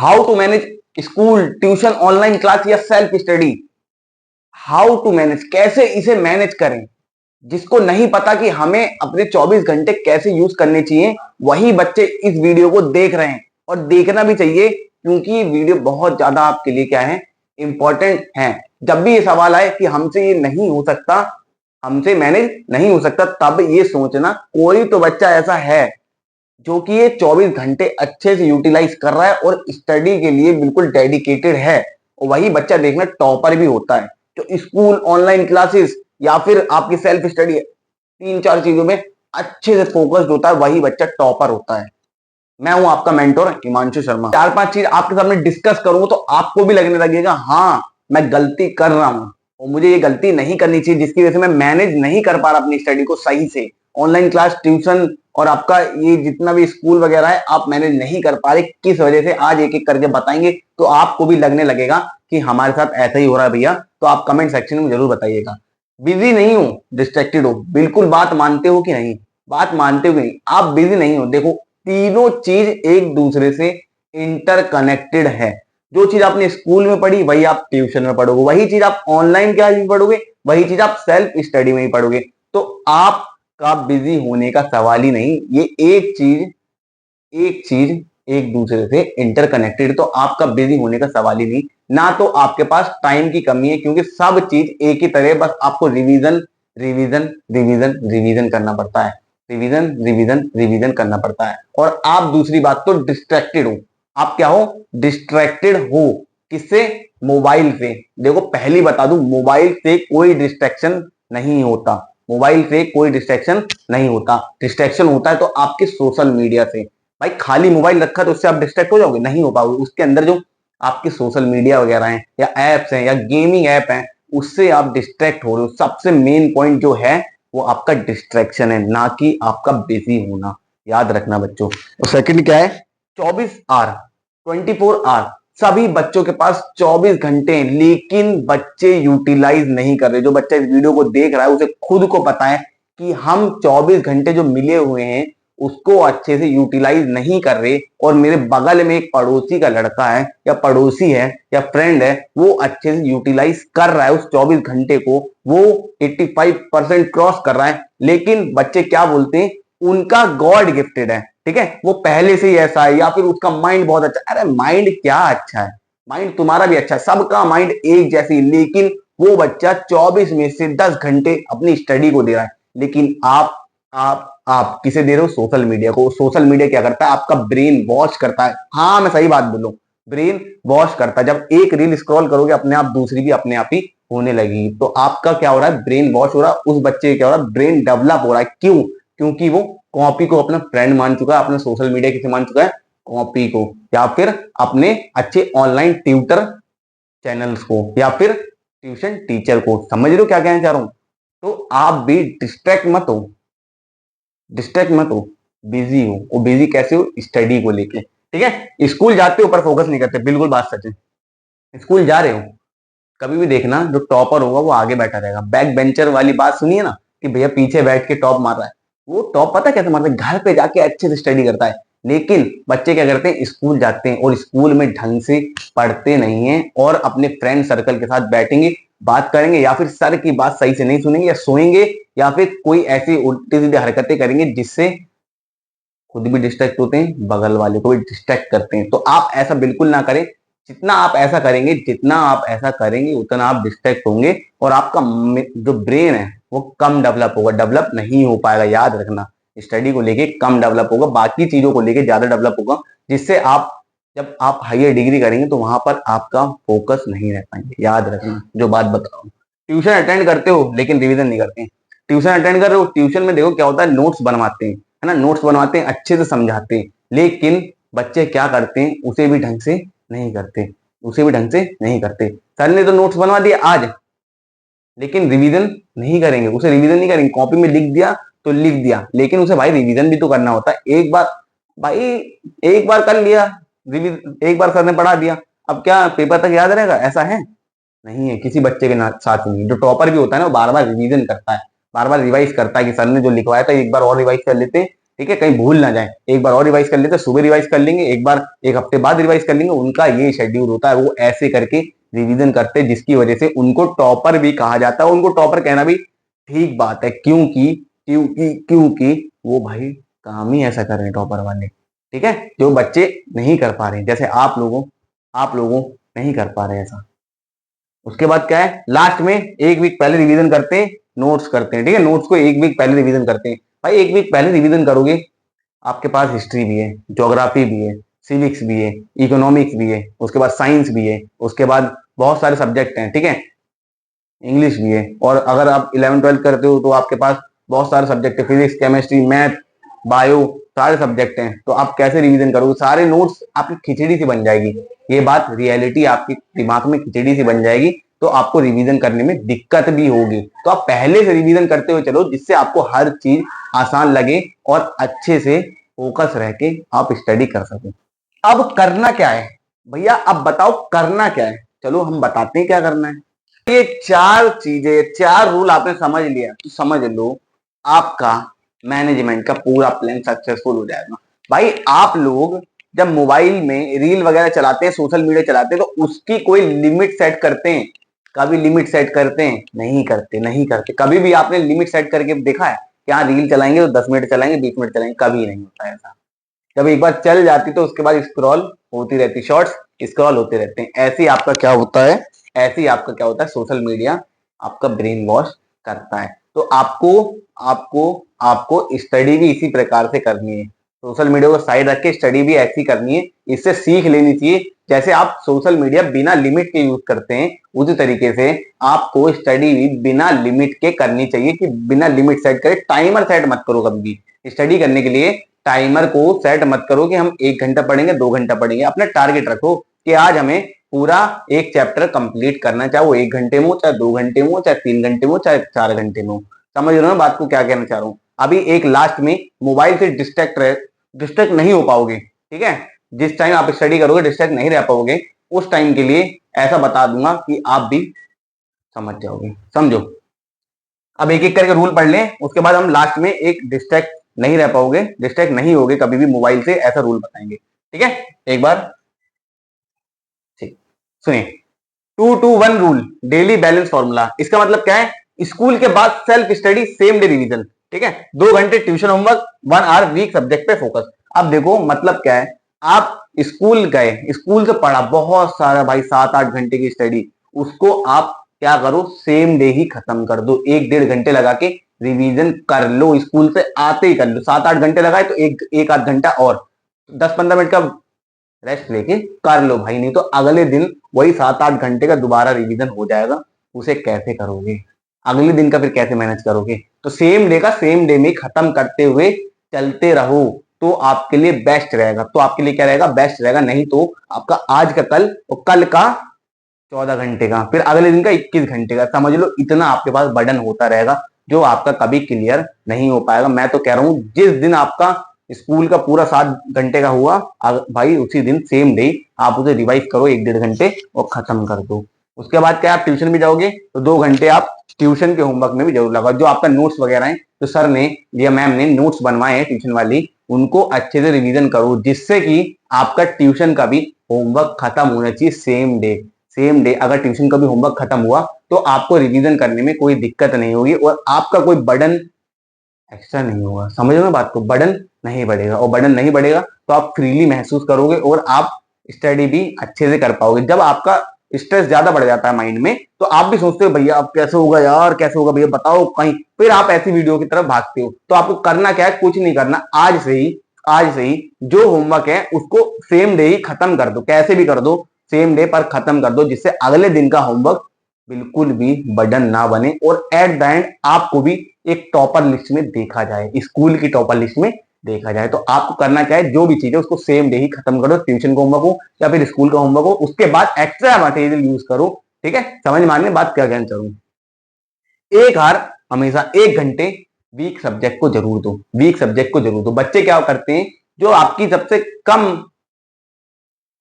How to manage school, tuition, online class या self study. How to manage, कैसे इसे manage करें। जिसको नहीं पता कि हमें अपने 24 घंटे कैसे यूज करने चाहिए, वही बच्चे इस वीडियो को देख रहे हैं और देखना भी चाहिए, क्योंकि ये वीडियो बहुत ज्यादा आपके लिए क्या है, इंपॉर्टेंट है। जब भी ये सवाल आए कि हमसे ये नहीं हो सकता, हमसे मैनेज नहीं हो सकता, तब ये सोचना कोई तो बच्चा ऐसा है जो कि ये 24 घंटे अच्छे से यूटिलाइज कर रहा है और स्टडी के लिए बिल्कुल डेडिकेटेड है, और वही बच्चा देखना टॉपर भी होता है। तो स्कूल, ऑनलाइन क्लासेस या फिर आपकी सेल्फ स्टडी, तीन चार चीजों में अच्छे से फोकस्ड होता है, वही बच्चा टॉपर होता है। मैं हूं आपका मेंटोर हिमांशु शर्मा। चार पांच चीज आपके सामने डिस्कस करूंगा तो आपको भी लगने लगेगा हाँ मैं गलती कर रहा हूं और मुझे ये गलती नहीं करनी चाहिए, जिसकी वजह से मैं मैनेज नहीं कर पा रहा अपनी स्टडी को सही से। ऑनलाइन क्लास, ट्यूशन और आपका ये जितना भी स्कूल वगैरह है, आप मैनेज नहीं कर पा रहे, किस वजह से, आज एक एक करके बताएंगे तो आपको भी लगने लगेगा कि हमारे साथ ऐसा ही हो रहा है भैया। तो आप कमेंट सेक्शन में जरूर बताइएगा। बिजी नहीं हो, डिस्ट्रैक्टेड हो, बिल्कुल बात मानते हो कि नहीं? बात मानते हो कि नहीं? आप बिजी नहीं हो, देखो तीनों चीज एक दूसरे से इंटरकनेक्टेड है। जो चीज आपने स्कूल में पढ़ी वही आप ट्यूशन में पढ़ोगे, वही चीज आप ऑनलाइन क्लास में पढ़ोगे, वही चीज आप सेल्फ स्टडी में ही पढ़ोगे। तो आपका बिजी होने का सवाल ही नहीं, ये एक चीज एक दूसरे से इंटरकनेक्टेड, तो आपका बिजी होने का सवाल ही नहीं। ना तो आपके पास टाइम की कमी है, क्योंकि सब चीज एक ही तरह, बस आपको रिवीजन रिवीजन रिवीजन रिवीजन करना पड़ता है, रिवीजन रिवीजन रिवीजन करना पड़ता है। और आप दूसरी बात तो डिस्ट्रैक्टेड हो। आप क्या हो? डिस्ट्रैक्टेड हो। किससे? मोबाइल से। देखो पहली बता दूं, मोबाइल से कोई डिस्ट्रैक्शन नहीं होता, मोबाइल से कोई डिस्ट्रैक्शन नहीं होता। डिस्ट्रैक्शन होता है तो आपके सोशल मीडिया से। भाई खाली मोबाइल रखा तो उससे आप डिस्ट्रैक्ट हो जाओगे? नहीं हो पाओगे। उसके अंदर जो आपके सोशल मीडिया वगैरह हैं या एप्स हैं या गेमिंग ऐप हैं, उससे आप डिस्ट्रैक्ट हो रहे हो। सबसे मेन पॉइंट जो है वो आपका डिस्ट्रैक्शन है, ना कि आपका बिजी होना। याद रखना बच्चों। और सेकंड क्या है? 24 आवर, 24 आवर। सभी बच्चों के पास 24 घंटे हैं, लेकिन बच्चे यूटिलाइज नहीं कर रहे। जो बच्चा इस वीडियो को देख रहा है उसे खुद को पता है कि हम 24 घंटे जो मिले हुए हैं उसको अच्छे से यूटिलाइज नहीं कर रहे। और मेरे बगल में एक पड़ोसी का लड़का है या पड़ोसी है या फ्रेंड है, वो अच्छे से यूटिलाइज कर रहा है उस 24 घंटे को, वो 85% क्रॉस कर रहा है। लेकिन बच्चे क्या बोलते हैं? उनका गॉड गिफ्टेड है, ठीक है, वो पहले से ही ऐसा है, या फिर उसका माइंड बहुत अच्छा है। अरे माइंड क्या अच्छा है, माइंड तुम्हारा भी अच्छा है, सबका माइंड एक जैसी। लेकिन वो बच्चा 24 में से 10 घंटे अपनी स्टडी को दे रहा है। लेकिन आप किसे दे रहे हो? सोशल मीडिया को। सोशल मीडिया क्या करता है? आपका ब्रेन वॉश करता है। हाँ मैं सही बात बोलूं, ब्रेन वॉश करता है। जब एक रील स्क्रॉल करोगे अपने आप दूसरी भी अपने आप ही होने लगेगी। तो आपका क्या हो रहा है? ब्रेन वॉश हो रहा है। उस बच्चे का क्या हो रहा है? ब्रेन डेवलप हो रहा है। क्यों? क्योंकि वो कॉपी को अपना फ्रेंड मान चुका है, अपने सोशल मीडिया किसे मान चुका है? कॉपी को, या फिर अपने अच्छे ऑनलाइन ट्यूटर चैनल्स को, या फिर ट्यूशन टीचर को। समझ रहे हो क्या कहना चाह रहा हूं? तो आप भी डिस्ट्रैक्ट मत हो, डिस्ट्रैक्ट मत हो, बिजी हो। और बिजी कैसे हो? स्टडी को लेके, ठीक है। स्कूल जाते हो पर फोकस नहीं करते, बिल्कुल बात सच है। स्कूल जा रहे हो, कभी भी देखना जो टॉपर होगा वो आगे बैठा रहेगा। बैक बेंचर वाली बात सुनिए ना, कि भैया पीछे बैठ के टॉप मार रहा है, वो टॉप पता है कैसे मारता है? घर पे जाके अच्छे से स्टडी करता है। लेकिन बच्चे क्या करते हैं? स्कूल जाते हैं और स्कूल में ढंग से पढ़ते नहीं है, और अपने फ्रेंड सर्कल के साथ बैठेंगे, बात करेंगे, या फिर सर की बात सही से नहीं सुनेंगे, या सोएंगे, या फिर कोई ऐसी उल्टी सीधी हरकतें करेंगे जिससे खुद भी डिस्ट्रैक्ट होते हैं, बगल वाले को भी डिस्ट्रैक्ट करते हैं। तो आप ऐसा बिल्कुल ना करें। जितना आप ऐसा करेंगे उतना आप डिस्ट्रैक्ट होंगे, और आपका जो ब्रेन है वो कम डेवलप होगा, डेवलप नहीं हो पाएगा। याद रखना, स्टडी को लेके कम डेवलप होगा, बाकी चीजों को लेके ज्यादा डेवलप होगा, जिससे आप जब आप हायर डिग्री करेंगे तो वहां पर आपका फोकस नहीं रह पाएंगे। याद रखना जो बात बता रहा हूँ। ट्यूशन अटेंड करते हो लेकिन रिविजन नहीं करते। ट्यूशन अटेंड कर रहे हो, ट्यूशन में देखो क्या होता है, नोट्स बनवाते हैं, है ना, नोट्स बनवाते हैं, अच्छे से समझाते हैं। लेकिन बच्चे क्या करते हैं? उसे भी ढंग से नहीं करते, उसे भी ढंग से नहीं करते। सर ने तो नोट्स बनवा दिया आज, लेकिन रिवीजन नहीं करेंगे, उसे रिवीजन नहीं करेंगे। कॉपी में लिख दिया तो लिख दिया, लेकिन उसे भाई रिवीजन भी तो करना होता है। एक बार भाई, एक बार कर लिया रिवीजन, एक बार सर ने पढ़ा दिया, अब क्या पेपर तक याद रहेगा? ऐसा है नहीं है, किसी बच्चे के साथ नहीं। जो टॉपर भी होता है ना, वो बार बार रिवीजन करता है, बार बार रिवाइज करता है कि सर ने जो लिखवाया था एक बार और रिवाइज कर लेते, ठीक है, कहीं भूल ना जाए, एक बार और रिवाइज कर लेते, सुबह रिवाइज कर लेंगे, एक बार एक हफ्ते बाद रिवाइज कर लेंगे, उनका ये शेड्यूल होता है, वो ऐसे करके रिवीजन करते हैं, जिसकी वजह से उनको टॉपर भी कहा जाता है। उनको टॉपर कहना भी ठीक बात है, क्योंकि क्योंकि क्योंकि वो भाई काम ही ऐसा कर रहे हैं टॉपर वाले, ठीक है, जो बच्चे नहीं कर पा रहे हैं, जैसे आप लोगों नहीं कर पा रहे हैं ऐसा। उसके बाद क्या है, लास्ट में एक वीक पहले रिवीजन करते हैं, नोट्स करते हैं, ठीक है, नोट्स को एक वीक पहले रिवीजन करते हैं। भाई एक वीक पहले रिवीजन करोगे, आपके पास हिस्ट्री भी है, ज्योग्राफी भी है, सिविक्स भी है, इकोनॉमिक्स भी है, उसके बाद साइंस भी है, उसके बाद बहुत सारे सब्जेक्ट हैं, ठीक है, इंग्लिश भी है, और अगर आप 11th 12th करते हो तो आपके पास बहुत सारे सब्जेक्ट है, फिजिक्स, केमिस्ट्री, मैथ, बायो, सारे सब्जेक्ट हैं। तो आप कैसे रिवीजन करोगे, सारे नोट्स आपकी खिचड़ी सी बन जाएगी, ये बात रियलिटी आपके दिमाग में खिचड़ी सी बन जाएगी, तो आपको रिवीजन करने में दिक्कत भी होगी। तो आप पहले से रिवीजन करते हुए चलो, जिससे आपको हर चीज आसान लगे और अच्छे से फोकस रह के आप स्टडी कर सको। अब करना क्या है भैया, अब बताओ करना क्या है, चलो हम बताते हैं क्या करना है। ये चार चीजें, चार रूल आपने समझ लिया तो समझ लो आपका मैनेजमेंट का पूरा प्लान सक्सेसफुल हो जाएगा। भाई आप लोग जब मोबाइल में रील वगैरह चलाते हैं, सोशल मीडिया चलाते हैं, तो उसकी कोई लिमिट सेट करते हैं? कभी लिमिट सेट करते हैं? नहीं करते, नहीं करते। कभी भी आपने लिमिट सेट करके देखा है कि हाँ रील चलाएंगे तो 10 मिनट चलाएंगे, 20 मिनट चलाएंगे? कभी नहीं होता है ऐसा। जब एक बार चल जाती तो उसके बाद स्क्रॉल होती रहती, शॉर्ट्स स्क्रॉल होते रहते हैं। ऐसे ही आपका क्या होता है, ऐसे ही आपका क्या होता है, सोशल मीडिया आपका ब्रेन वॉश करता है। तो आपको आपको आपको स्टडी भी इसी प्रकार से करनी है। सोशल मीडिया को साइड रख के स्टडी भी ऐसी करनी है, इससे सीख लेनी चाहिए। जैसे आप सोशल मीडिया बिना लिमिट के यूज करते हैं, उसी तरीके से आपको स्टडी भी बिना लिमिट के करनी चाहिए, कि बिना लिमिट सेट करे। टाइमर सेट मत करो कभी भी स्टडी करने के लिए, टाइमर को सेट मत करो कि हम 1 घंटा पढ़ेंगे, 2 घंटा पढ़ेंगे। अपना टारगेट रखो कि आज हमें पूरा एक चैप्टर कंप्लीट करना, चाहे वो 1 घंटे में हो, चाहे 2 घंटे में हो, चाहे 3 घंटे में हो, चाहे 4 घंटे में हो। समझ रहे हो ना बात को, क्या कहना चाह रहा हूँ। अभी एक लास्ट में, मोबाइल से डिस्ट्रैक्ट नहीं हो पाओगे, ठीक है, जिस टाइम आप स्टडी करोगे डिस्ट्रैक्ट नहीं रह पाओगे, उस टाइम के लिए ऐसा बता दूंगा कि आप भी समझ जाओगे। समझो, अब एक एक करके रूल पढ़ लें, उसके बाद हम लास्ट में एक डिस्ट्रैक्ट नहीं रह पाओगे, डिस्ट्रैक्ट नहीं होगे कभी भी मोबाइल से, ऐसा रूल बताएंगे, ठीक है। एक बार ठीक सुनिए, 2-2-1 रूल, डेली बैलेंस फॉर्मूला। इसका मतलब क्या है, स्कूल के बाद self study, same day revision, ठीक है, 2 घंटे tuition homework, 1 hour weak subject पे फोकस। अब देखो मतलब क्या है, आप स्कूल गए, स्कूल से पढ़ा बहुत सारा भाई, 7-8 घंटे की स्टडी, उसको आप क्या करो, सेम डे ही खत्म कर दो। 1-1.5 घंटे लगा के रिवीजन कर लो, स्कूल से आते ही कर लो। 7-8 घंटे लगाए तो एक आध घंटा और 10-15 मिनट का रेस्ट लेके कर लो भाई, नहीं तो अगले दिन वही 7-8 घंटे का दोबारा रिवीजन हो जाएगा। उसे कैसे करोगे, अगले दिन का फिर कैसे मैनेज करोगे? तो सेम डे का सेम डे में खत्म करते हुए चलते रहो, तो आपके लिए बेस्ट रहेगा। तो आपके लिए क्या रहेगा, बेस्ट रहेगा। नहीं तो आपका आज का कल और कल का 14 घंटे का, फिर अगले दिन का 21 घंटे का, समझ लो इतना आपके पास बर्डन होता रहेगा, जो आपका कभी क्लियर नहीं हो पाएगा। मैं तो कह रहा हूं, जिस दिन आपका स्कूल का पूरा 7 घंटे का हुआ भाई, उसी दिन सेम डे आप उसे रिवाइज करो 1-1.5 घंटे और खत्म कर दो। उसके बाद क्या, आप ट्यूशन भी जाओगे तो 2 घंटे आप ट्यूशन के होमवर्क में भी जरूर लगाओ। जो आपका नोट्स वगैरह है, तो सर ने या मैम ने नोट्स बनवाए हैं ट्यूशन वाली, उनको अच्छे से रिवीजन करो, जिससे कि आपका ट्यूशन का भी होमवर्क खत्म होना चाहिए सेम डे। सेम डे अगर ट्यूशन का भी होमवर्क खत्म हुआ तो आपको रिवीजन करने में कोई दिक्कत नहीं होगी, और आपका कोई बर्डन एक्स्ट्रा नहीं होगा। समझ रहे हो बात को, बर्डन नहीं बढ़ेगा, और बर्डन नहीं बढ़ेगा तो आप फ्रीली महसूस करोगे और आप स्टडी भी अच्छे से कर पाओगे। जब आपका स्ट्रेस ज्यादा बढ़ जाता है माइंड में, तो आप भी सोचते हो भैया अब कैसे होगा यार, कैसे होगा भैया बताओ कहीं, फिर आप ऐसी वीडियो की तरफ भागते हो। तो आपको करना क्या है, कुछ नहीं करना, आज से ही जो होमवर्क है उसको सेम डे ही खत्म कर दो, कैसे भी कर दो, सेम डे पर खत्म कर दो, जिससे अगले दिन का होमवर्क बिल्कुल भी बर्डन ना बने, और एट द एंड आपको भी एक टॉपर लिस्ट में देखा जाए, स्कूल की टॉपर लिस्ट में देखा जाए। तो आपको करना क्या है, जो भी चीज है उसको सेम डे ही खत्म करो, ट्यूशन का होमवर्क हो या फिर स्कूल का होमवर्क हो, उसके बाद एक्स्ट्रा मटेरियल यूज करो, ठीक है। समझ मानने बात क्या कहना चाहूँ, एक हार हमेशा 1 घंटे वीक सब्जेक्ट को जरूर दो, वीक सब्जेक्ट को जरूर दो। बच्चे क्या करते हैं, जो आपकी सबसे कम,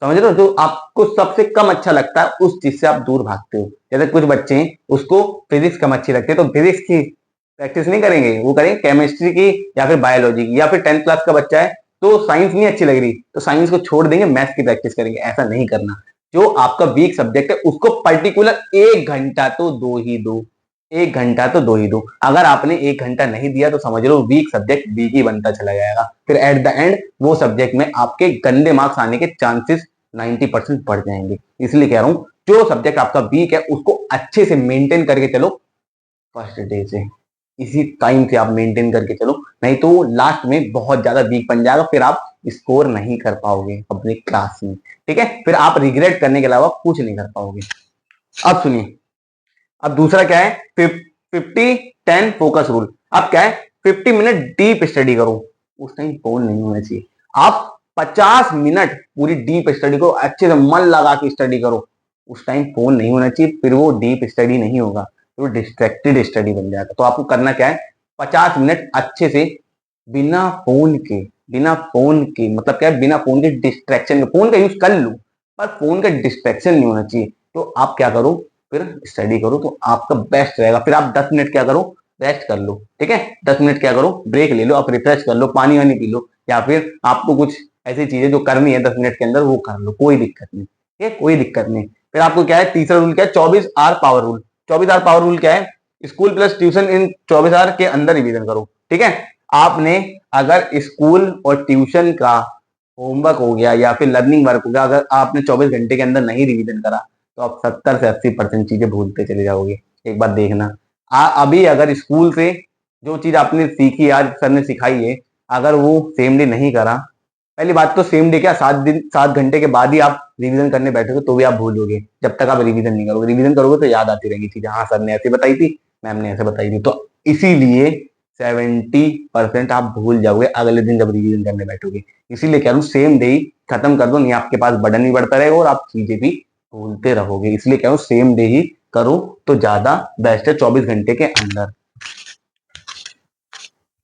समझ रहे हो, जो आपको सबसे कम अच्छा लगता है उस चीज से आप दूर भागते हो। जैसे कुछ बच्चे हैं उसको फिजिक्स कम अच्छी लगती है, तो फिजिक्स की प्रैक्टिस नहीं करेंगे, वो करेंगे केमिस्ट्री की या फिर बायोलॉजी की, या फिर 10th क्लास का बच्चा है तो साइंस नहीं अच्छी लग रही तो साइंस को छोड़ देंगे, मैथ्स की प्रैक्टिस करेंगे। ऐसा नहीं करना। जो आपका वीक सब्जेक्ट है उसको पर्टिकुलर 1 घंटा तो दो ही दो, 1 घंटा तो दो ही दो। अगर आपने 1 घंटा नहीं दिया तो समझ लो वीक सब्जेक्ट वीक ही बनता चला जाएगा, फिर एट द एंड वो सब्जेक्ट में आपके गंदे मार्क्स आने के चांसेस 90% बढ़ जाएंगे। इसलिए कह रहा हूं जो सब्जेक्ट आपका वीक है उसको अच्छे से मेंटेन करके चलो फर्स्ट डे से, इसी टाइम से आप मेंटेन करके चलो, नहीं तो लास्ट में बहुत ज्यादा वीक बन जाएगा, फिर आप स्कोर नहीं कर पाओगे अपनी क्लास में। ठीक है, फिर आप रिग्रेट करने के अलावा कुछ नहीं कर पाओगे। अब सुनिए, अब दूसरा क्या है, 50-10 फोकस रूल। अब क्या है, 50 मिनट डीप स्टडी करो, उस टाइम फोन नहीं होना चाहिए। आप 50 मिनट पूरी डीप स्टडी को अच्छे से मन लगा के स्टडी करो, उस टाइम फोन नहीं होना चाहिए, फिर वो डीप स्टडी नहीं होगा, तो डिस्ट्रैक्टेड स्टडी बन जाएगा। तो आपको करना क्या है, 50 मिनट अच्छे से बिना फोन के, बिना फोन के मतलब क्या है, बिना फोन के डिस्ट्रैक्शन, फोन का यूज कर लो पर फोन का डिस्ट्रैक्शन नहीं होना चाहिए। तो आप क्या करो, फिर स्टडी करो तो आपका बेस्ट रहेगा। फिर आप 10 मिनट क्या करो, रेस्ट कर लो। ठीक है, 10 मिनट क्या करो, ब्रेक ले लो, आप रिफ्रेश कर लो, पानी वानी पी लो, या फिर आपको कुछ ऐसी चीजें जो करनी है 10 मिनट के अंदर वो कर लो, कोई दिक्कत नहीं। ठीक है, कोई दिक्कत नहीं। फिर आपको क्या है, तीसरा रूल क्या है, 24 hour power rule. 24 hour power rule क्या है, school plus tuition in 24 hour के अंदर रिवीजन करो। ठीक है, आपने अगर स्कूल और ट्यूशन का होमवर्क हो गया या फिर लर्निंग वर्क हो गया, अगर आपने 24 घंटे के अंदर नहीं रिवीजन करा तो आप 70 से 80% चीजें भूलते चले जाओगे। एक बात देखना, अभी अगर स्कूल से जो चीज आपने सीखी, आज सर ने सिखाई है, अगर वो सेम डे नहीं करा, पहली बात तो सेम डे क्या, 7 घंटे के बाद ही आप रिवीजन करने बैठोगे तो भी आप भूलोगे, जब तक आप रिवीजन नहीं करोगे। रिवीजन करोगे तो याद आती रहेंगी चीजें, हाँ सर ने ऐसे बताई थी, मैम ने ऐसे बताई थी, तो इसीलिए 70% आप भूल जाओगे अगले दिन जब रिवीजन करने बैठोगे। इसीलिए कह रहा हूँ सेम डे ही खत्म कर दो, नहीं आपके पास बर्डन भी बढ़ता रहेगा और आप चीजें भी भूलते रहोगे। इसलिए कह रहा हूँ सेम डे ही करो तो ज्यादा बेस्ट है, 24 घंटे के अंदर।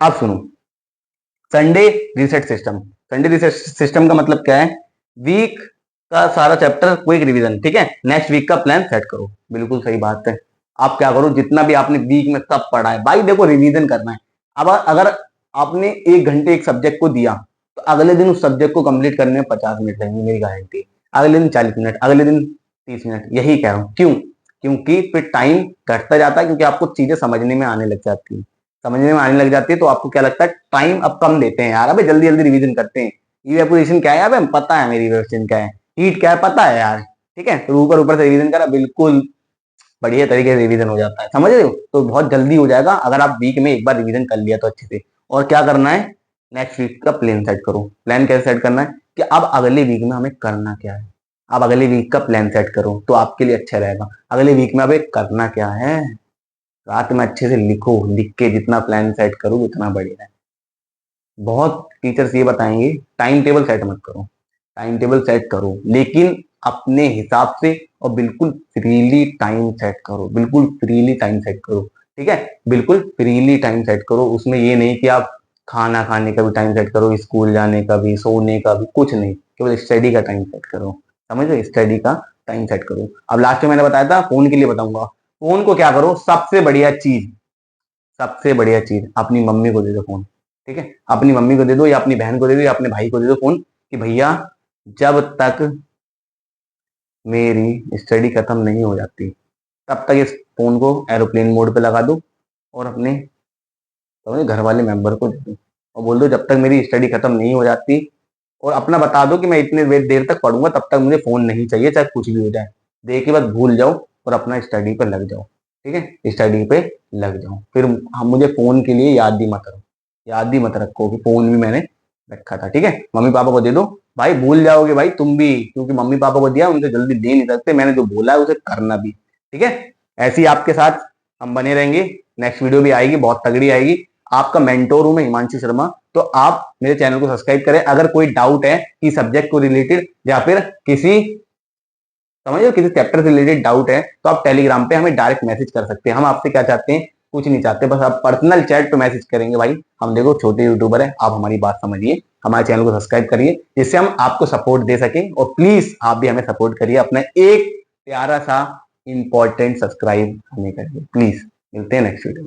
अब सुनो, Sunday reset system. Sunday reset system का मतलब क्या है, वीक का सारा चैप्टर क्विक रिवीजन। ठीक है, नेक्स्ट वीक का प्लान सेट करो, बिल्कुल सही बात है। आप क्या करो, जितना भी आपने वीक में सब पढ़ा है भाई, देखो रिवीजन करना है। अब अगर आपने 1 घंटे एक सब्जेक्ट को दिया तो अगले दिन उस सब्जेक्ट को कंप्लीट करने में 50 मिनट लगेंगे, मेरी गारंटी। अगले दिन 40 मिनट, अगले दिन 30 मिनट, यही कह रहा हूँ। क्यों, क्योंकि फिर टाइम घटता जाता है, क्योंकि आपको चीजें समझने में आने लग जाती है, समझने में आने लग जाती है, तो आपको क्या लगता है टाइम अब कम देते हैं यार, अबे जल्दी जल्दी रिवीजन करते हैं। इवेपोरेशन क्या है, अबे पता है मेरी इवेपोरेशन क्या है, हीट क्या है पता है यार। ठीक है, तो ऊपर ऊपर से रिवीजन करा, बिल्कुल बढ़िया तरीके से रिवीजन हो जाता है, समझ रहे हो, तो बहुत जल्दी हो जाएगा अगर आप वीक में एक बार रिवीजन कर लिया तो अच्छे से। और क्या करना है, नेक्स्ट वीक का प्लान सेट करो। प्लान कैसे सेट करना है कि अब अगले वीक में हमें करना क्या है, अब अगले वीक का प्लान सेट करो तो आपके लिए अच्छा रहेगा। अगले वीक में अब करना क्या है, रात में अच्छे से लिखो, लिख के जितना प्लान सेट करो उतना बढ़िया है। बहुत टीचर्स ये बताएंगे टाइम टेबल सेट मत करो, टाइम टेबल सेट करो लेकिन अपने हिसाब से, और बिल्कुल फ्रीली टाइम सेट करो, बिल्कुल फ्रीली टाइम सेट करो। ठीक है, बिल्कुल फ्रीली टाइम सेट करो, उसमें ये नहीं कि आप खाना खाने का भी टाइम सेट करो, स्कूल जाने का भी, सोने का भी, कुछ नहीं, केवल स्टडी का टाइम सेट करो। समझो, स्टडी का टाइम सेट करो। अब लास्ट में मैंने बताया था फोन के लिए बताऊंगा, फोन को क्या करो, सबसे बढ़िया चीज, सबसे बढ़िया चीज अपनी मम्मी को दे दो फोन। ठीक है, अपनी मम्मी को दे दो या अपनी बहन को दे दो या अपने भाई को दे दो फोन, कि भैया जब तक मेरी स्टडी खत्म नहीं हो जाती तब तक इस फोन को एरोप्लेन मोड पे लगा दो और अपने तो घर वाले मेंबर को दे दो और बोल दो जब तक मेरी स्टडी खत्म नहीं हो जाती, और अपना बता दो कि मैं इतने देर तक पढ़ूंगा, तब तक मुझे फोन नहीं चाहिए, चाहे कुछ भी हो जाए। दे के बाद भूल जाओ और अपना स्टडी पे लग जाओ। ठीक है, स्टडी पे लग जाओ, फिर हम मुझे फोन के लिए याद ही मत रखो, याद ही मत रखो कि फोन भी मैंने रखा था। ठीक है, मम्मी पापा को दे दो भाई, भूल जाओगे भाई तुम भी, क्योंकि मम्मी पापा को दिया उनसे जल्दी दे नहीं सकते, मैंने जो बोला है उसे करना भी। ठीक है, ऐसे ही आपके साथ हम बने रहेंगे। नेक्स्ट वीडियो भी आएगी, बहुत तगड़ी आएगी। आपका मेंटोर हूं मैं, हिमांशु शर्मा। तो आप मेरे चैनल को सब्सक्राइब करें। अगर कोई डाउट है कि सब्जेक्ट को रिलेटेड या फिर किसी, समझो किसी चैप्टर से रिलेटेड डाउट है, तो आप टेलीग्राम पे हमें डायरेक्ट मैसेज कर सकते हैं। हम आपसे क्या चाहते हैं, कुछ नहीं चाहते, बस आप पर्सनल चैट पे मैसेज करेंगे भाई। हम देखो छोटे यूट्यूबर है, आप हमारी बात समझिए, हमारे चैनल को सब्सक्राइब करिए जिससे हम आपको सपोर्ट दे सके, और प्लीज आप भी हमें सपोर्ट करिए, अपना एक प्यारा सा इंपॉर्टेंट सब्सक्राइब हमें करिए प्लीज। मिलते हैं नेक्स्ट वीडियो।